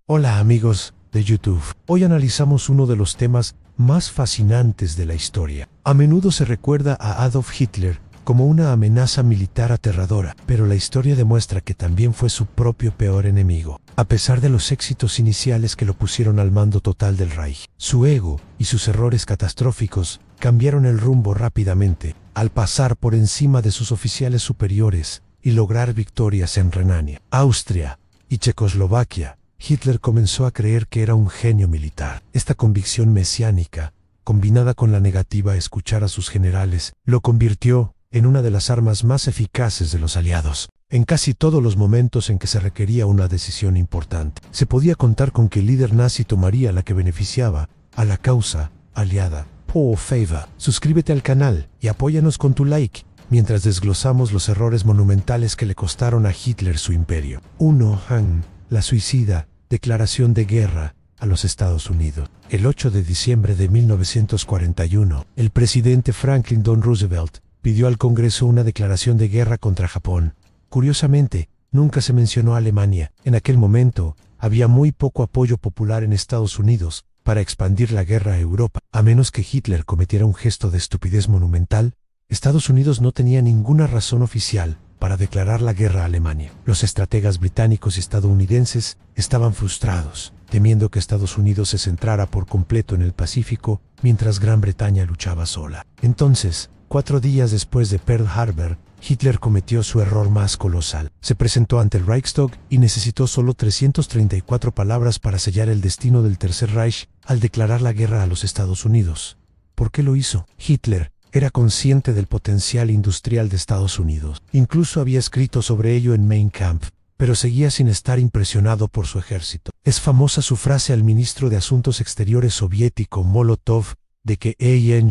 Hola amigos de YouTube. Hoy analizamos uno de los temas más fascinantes de la historia. A menudo se recuerda a Adolf Hitler como una amenaza militar aterradora, pero la historia demuestra que también fue su propio peor enemigo. A pesar de los éxitos iniciales que lo pusieron al mando total del Reich, su ego y sus errores catastróficos cambiaron el rumbo rápidamente, al pasar por encima de sus oficiales superiores y lograr victorias en Renania, Austria y Checoslovaquia. Hitler comenzó a creer que era un genio militar. Esta convicción mesiánica, combinada con la negativa a escuchar a sus generales, lo convirtió en una de las armas más eficaces de los aliados. En casi todos los momentos en que se requería una decisión importante, se podía contar con que el líder nazi tomaría la que beneficiaba a la causa aliada. Por favor, suscríbete al canal y apóyanos con tu like, mientras desglosamos los errores monumentales que le costaron a Hitler su imperio. 1. La suicida declaración de guerra a los Estados Unidos. El 8 de diciembre de 1941, el presidente Franklin D. Roosevelt pidió al Congreso una declaración de guerra contra Japón. Curiosamente, nunca se mencionó a Alemania. En aquel momento, había muy poco apoyo popular en Estados Unidos para expandir la guerra a Europa. A menos que Hitler cometiera un gesto de estupidez monumental, Estados Unidos no tenía ninguna razón oficial para declarar la guerra a Alemania. Los estrategas británicos y estadounidenses estaban frustrados, temiendo que Estados Unidos se centrara por completo en el Pacífico, mientras Gran Bretaña luchaba sola. Entonces, 4 días después de Pearl Harbor, Hitler cometió su error más colosal. Se presentó ante el Reichstag y necesitó solo 334 palabras para sellar el destino del Tercer Reich al declarar la guerra a los Estados Unidos. ¿Por qué lo hizo? Hitler era consciente del potencial industrial de Estados Unidos. Incluso había escrito sobre ello en Mein Kampf, pero seguía sin estar impresionado por su ejército. Es famosa su frase al ministro de Asuntos Exteriores soviético Molotov de que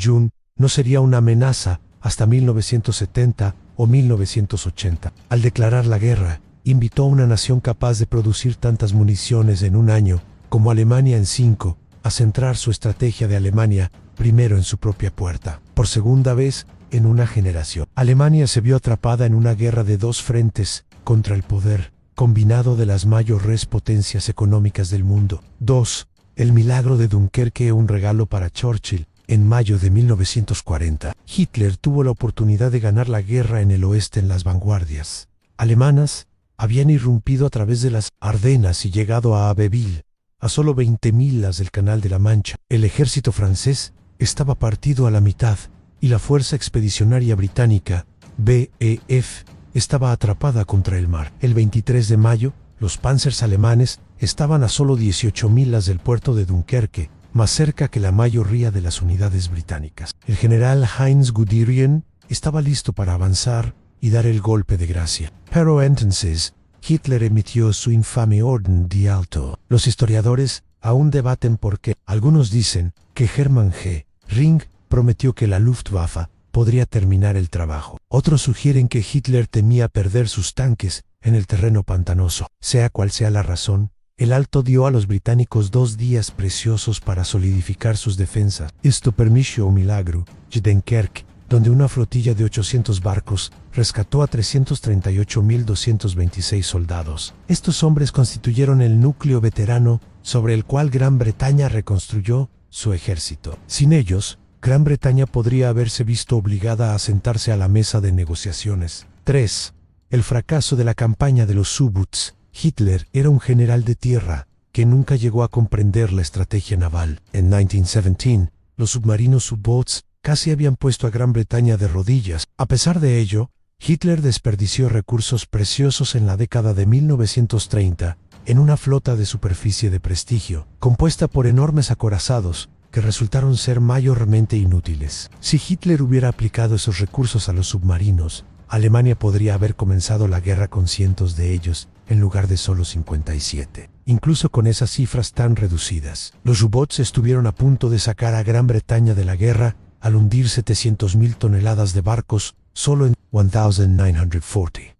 Jun no sería una amenaza hasta 1970 o 1980. Al declarar la guerra, invitó a una nación capaz de producir tantas municiones en un año como Alemania en 5, a centrar su estrategia de Alemania primero en su propia puerta. Por segunda vez en una generación, Alemania se vio atrapada en una guerra de 2 frentes contra el poder combinado de las mayores potencias económicas del mundo. 2. El milagro de Dunkerque, un regalo para Churchill. En mayo de 1940, Hitler tuvo la oportunidad de ganar la guerra en el oeste en las vanguardias alemanas. Habían irrumpido a través de las Ardenas y llegado a Abbeville, a solo 20 millas del Canal de la Mancha. El ejército francés estaba partido a la mitad y la Fuerza Expedicionaria Británica, BEF, estaba atrapada contra el mar. El 23 de mayo, los panzers alemanes estaban a solo 18 millas del puerto de Dunkerque, más cerca que la mayoría de las unidades británicas. El general Heinz Guderian estaba listo para avanzar y dar el golpe de gracia. Pero entonces, Hitler emitió su infame Orden die Alto. Los historiadores aún debaten por qué. Algunos dicen que Hermann Göring prometió que la Luftwaffe podría terminar el trabajo. Otros sugieren que Hitler temía perder sus tanques en el terreno pantanoso. Sea cual sea la razón, el Alto dio a los británicos 2 días preciosos para solidificar sus defensas. Esto permitió un milagro. Dunkerque, donde una flotilla de 800 barcos rescató a 338.226 soldados. Estos hombres constituyeron el núcleo veterano sobre el cual Gran Bretaña reconstruyó su ejército. Sin ellos, Gran Bretaña podría haberse visto obligada a sentarse a la mesa de negociaciones. 3. El fracaso de la campaña de los U-Boots. Hitler era un general de tierra que nunca llegó a comprender la estrategia naval. En 1917, los submarinos U-Boats casi habían puesto a Gran Bretaña de rodillas. A pesar de ello, Hitler desperdició recursos preciosos en la década de 1930 en una flota de superficie de prestigio, compuesta por enormes acorazados que resultaron ser mayormente inútiles. Si Hitler hubiera aplicado esos recursos a los submarinos, Alemania podría haber comenzado la guerra con cientos de ellos, en lugar de solo 57. Incluso con esas cifras tan reducidas, los U-Boats estuvieron a punto de sacar a Gran Bretaña de la guerra al hundir 700.000 toneladas de barcos solo en 1940.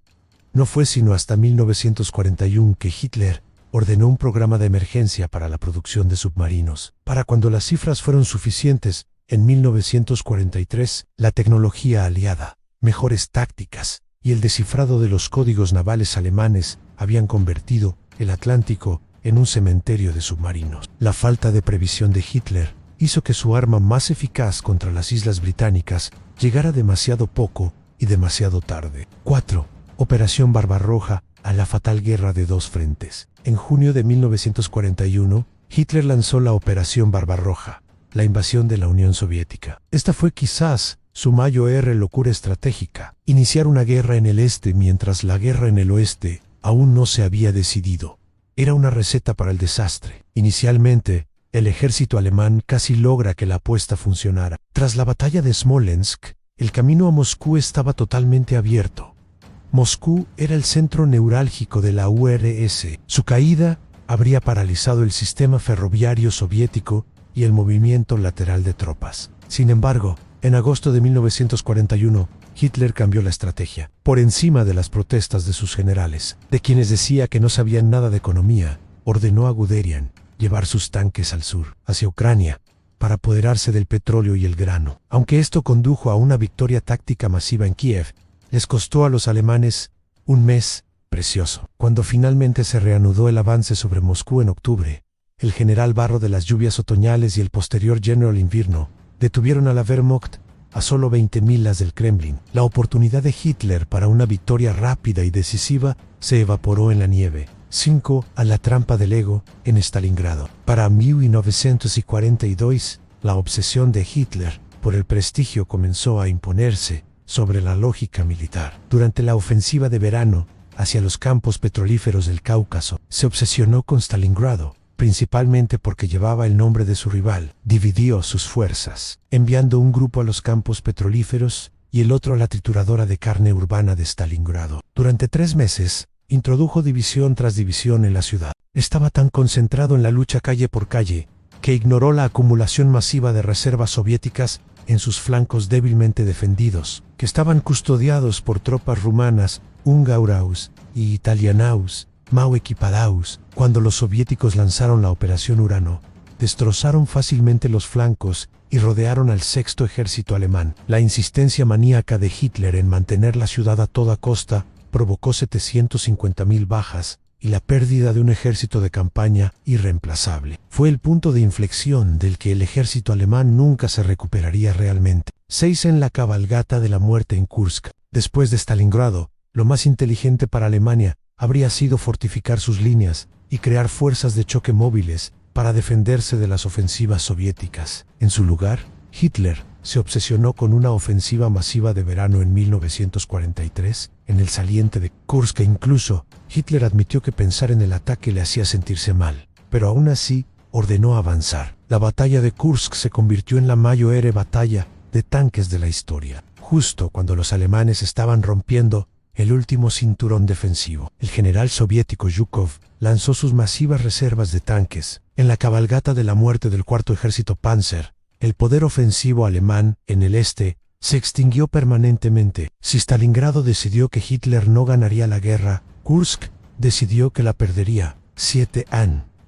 No fue sino hasta 1941 que Hitler ordenó un programa de emergencia para la producción de submarinos. Para cuando las cifras fueron suficientes, en 1943, la tecnología aliada, mejores tácticas y el descifrado de los códigos navales alemanes habían convertido el Atlántico en un cementerio de submarinos. La falta de previsión de Hitler hizo que su arma más eficaz contra las islas británicas llegara demasiado poco y demasiado tarde. 4. Operación Barbarroja a la fatal guerra de dos frentes. En junio de 1941, Hitler lanzó la Operación Barbarroja, la invasión de la Unión Soviética. Esta fue quizás su mayor locura estratégica: iniciar una guerra en el este mientras la guerra en el oeste aún no se había decidido. Era una receta para el desastre. Inicialmente, el ejército alemán casi logra que la apuesta funcionara. Tras la batalla de Smolensk, el camino a Moscú estaba totalmente abierto. Moscú era el centro neurálgico de la URSS. Su caída habría paralizado el sistema ferroviario soviético y el movimiento lateral de tropas. Sin embargo, en agosto de 1941, Hitler cambió la estrategia. Por encima de las protestas de sus generales, de quienes decía que no sabían nada de economía, ordenó a Guderian llevar sus tanques al sur, hacia Ucrania, para apoderarse del petróleo y el grano. Aunque esto condujo a una victoria táctica masiva en Kiev, les costó a los alemanes un mes precioso. Cuando finalmente se reanudó el avance sobre Moscú en octubre, el general Barro de las lluvias otoñales y el posterior General Invierno detuvieron a la Wehrmacht a solo 20 millas del Kremlin. La oportunidad de Hitler para una victoria rápida y decisiva se evaporó en la nieve. 5. A la trampa del ego en Stalingrado. Para 1942, la obsesión de Hitler por el prestigio comenzó a imponerse sobre la lógica militar. Durante la ofensiva de verano hacia los campos petrolíferos del Cáucaso, se obsesionó con Stalingrado, principalmente porque llevaba el nombre de su rival. Dividió sus fuerzas, enviando un grupo a los campos petrolíferos y el otro a la trituradora de carne urbana de Stalingrado. Durante 3 meses, introdujo división tras división en la ciudad. Estaba tan concentrado en la lucha calle por calle que ignoró la acumulación masiva de reservas soviéticas en sus flancos débilmente defendidos, que estaban custodiados por tropas rumanas, húngaras y italianas, mal equipadas. Cuando los soviéticos lanzaron la Operación Urano, destrozaron fácilmente los flancos y rodearon al sexto ejército alemán. La insistencia maníaca de Hitler en mantener la ciudad a toda costa provocó 750.000 bajas y la pérdida de un ejército de campaña irreemplazable. Fue el punto de inflexión del que el ejército alemán nunca se recuperaría realmente. 6. En la cabalgata de la muerte en Kursk. Después de Stalingrado, lo más inteligente para Alemania habría sido fortificar sus líneas y crear fuerzas de choque móviles para defenderse de las ofensivas soviéticas. En su lugar, Hitler se obsesionó con una ofensiva masiva de verano en 1943 en el saliente de Kursk, e incluso Hitler admitió que pensar en el ataque le hacía sentirse mal, pero aún así ordenó avanzar. La batalla de Kursk se convirtió en la mayor batalla de tanques de la historia, justo cuando los alemanes estaban rompiendo el último cinturón defensivo. El general soviético Zhukov lanzó sus masivas reservas de tanques. En la cabalgata de la muerte del cuarto ejército Panzer, el poder ofensivo alemán en el este se extinguió permanentemente. Si Stalingrado decidió que Hitler no ganaría la guerra, Kursk decidió que la perdería. 7.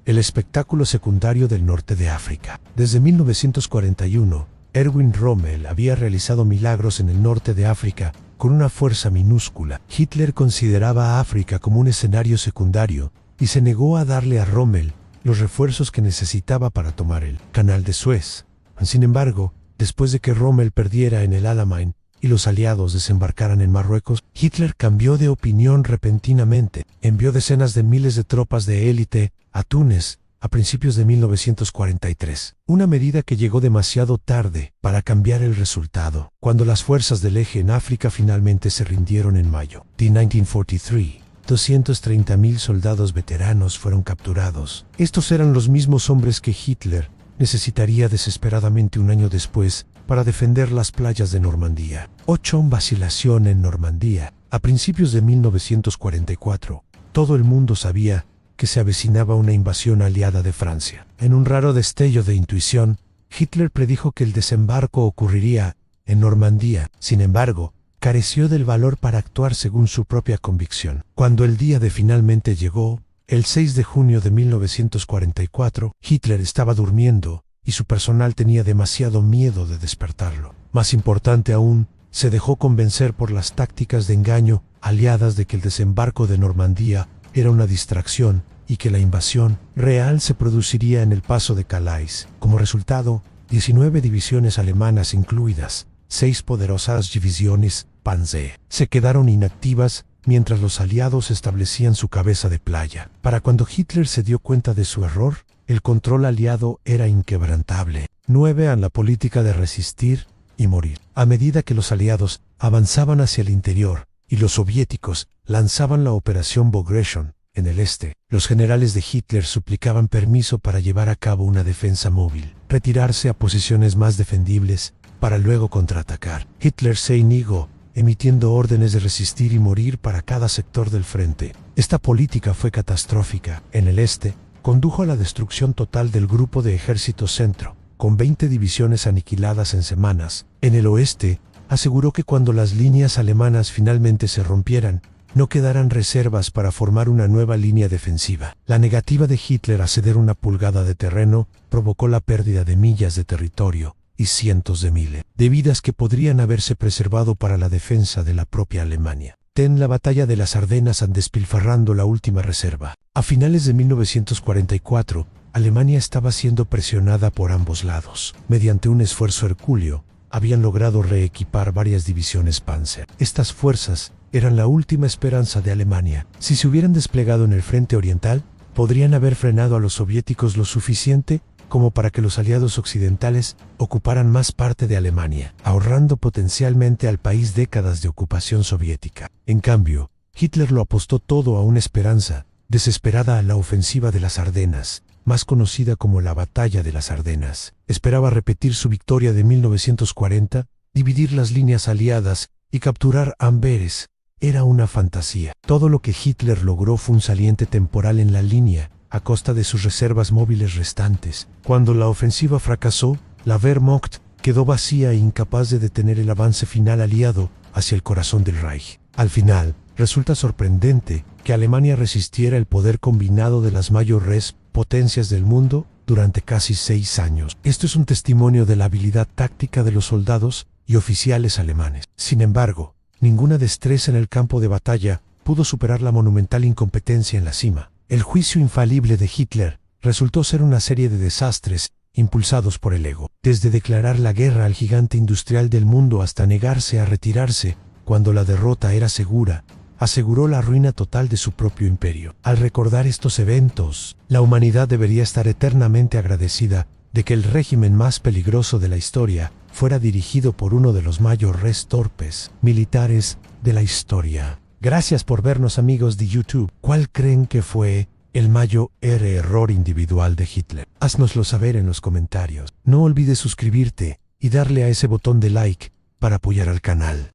El espectáculo secundario del norte de África. Desde 1941, Erwin Rommel había realizado milagros en el norte de África con una fuerza minúscula. Hitler consideraba a África como un escenario secundario y se negó a darle a Rommel los refuerzos que necesitaba para tomar el Canal de Suez. Sin embargo, después de que Rommel perdiera en el Alamein y los aliados desembarcaran en Marruecos, Hitler cambió de opinión repentinamente. Envió decenas de miles de tropas de élite a Túnez a principios de 1943, una medida que llegó demasiado tarde para cambiar el resultado. Cuando las fuerzas del eje en África finalmente se rindieron en mayo de 1943, 230.000 soldados veteranos fueron capturados. Estos eran los mismos hombres que Hitler necesitaría desesperadamente un año después para defender las playas de Normandía. 8. Vacilación en Normandía. A principios de 1944, todo el mundo sabía que se avecinaba una invasión aliada de Francia. En un raro destello de intuición, Hitler predijo que el desembarco ocurriría en Normandía. Sin embargo, careció del valor para actuar según su propia convicción. Cuando el día de finalmente llegó, el 6 de junio de 1944, Hitler estaba durmiendo y su personal tenía demasiado miedo de despertarlo. Más importante aún, se dejó convencer por las tácticas de engaño aliadas de que el desembarco de Normandía era una distracción y que la invasión real se produciría en el paso de Calais. Como resultado, 19 divisiones alemanas incluidas 6 poderosas divisiones Panzer se quedaron inactivas mientras los aliados establecían su cabeza de playa. Para cuando Hitler se dio cuenta de su error, el control aliado era inquebrantable. 9. La política de resistir y morir. A medida que los aliados avanzaban hacia el interior y los soviéticos lanzaban la operación Bogration en el este, los generales de Hitler suplicaban permiso para llevar a cabo una defensa móvil, retirarse a posiciones más defendibles para luego contraatacar. Hitler se negó, emitiendo órdenes de resistir y morir para cada sector del frente. Esta política fue catastrófica. En el este, condujo a la destrucción total del grupo de ejército centro, con 20 divisiones aniquiladas en semanas. En el oeste, aseguró que cuando las líneas alemanas finalmente se rompieran, no quedaran reservas para formar una nueva línea defensiva. La negativa de Hitler a ceder una pulgada de terreno provocó la pérdida de millas de territorio y cientos de miles de vidas que podrían haberse preservado para la defensa de la propia Alemania. La batalla de las Ardenas despilfarrando la última reserva. A finales de 1944, Alemania estaba siendo presionada por ambos lados. Mediante un esfuerzo hercúleo, habían logrado reequipar varias divisiones Panzer. Estas fuerzas eran la última esperanza de Alemania. Si se hubieran desplegado en el frente oriental, podrían haber frenado a los soviéticos lo suficiente como para que los aliados occidentales ocuparan más parte de Alemania, ahorrando potencialmente al país décadas de ocupación soviética. En cambio, Hitler lo apostó todo a una esperanza desesperada a la ofensiva de las Ardenas, más conocida como la Batalla de las Ardenas. Esperaba repetir su victoria de 1940, dividir las líneas aliadas y capturar Amberes. Era una fantasía. Todo lo que Hitler logró fue un saliente temporal en la línea, a costa de sus reservas móviles restantes. Cuando la ofensiva fracasó, la Wehrmacht quedó vacía e incapaz de detener el avance final aliado hacia el corazón del Reich. Al final, resulta sorprendente que Alemania resistiera el poder combinado de las mayores potencias del mundo durante casi 6 años. Esto es un testimonio de la habilidad táctica de los soldados y oficiales alemanes. Sin embargo, ninguna destreza en el campo de batalla pudo superar la monumental incompetencia en la cima. El juicio infalible de Hitler resultó ser una serie de desastres impulsados por el ego. Desde declarar la guerra al gigante industrial del mundo hasta negarse a retirarse cuando la derrota era segura, aseguró la ruina total de su propio imperio. Al recordar estos eventos, la humanidad debería estar eternamente agradecida de que el régimen más peligroso de la historia fuera dirigido por uno de los mayores torpes militares de la historia. Gracias por vernos, amigos de YouTube. ¿Cuál creen que fue el mayor error individual de Hitler? Haznoslo saber en los comentarios. No olvides suscribirte y darle a ese botón de like para apoyar al canal.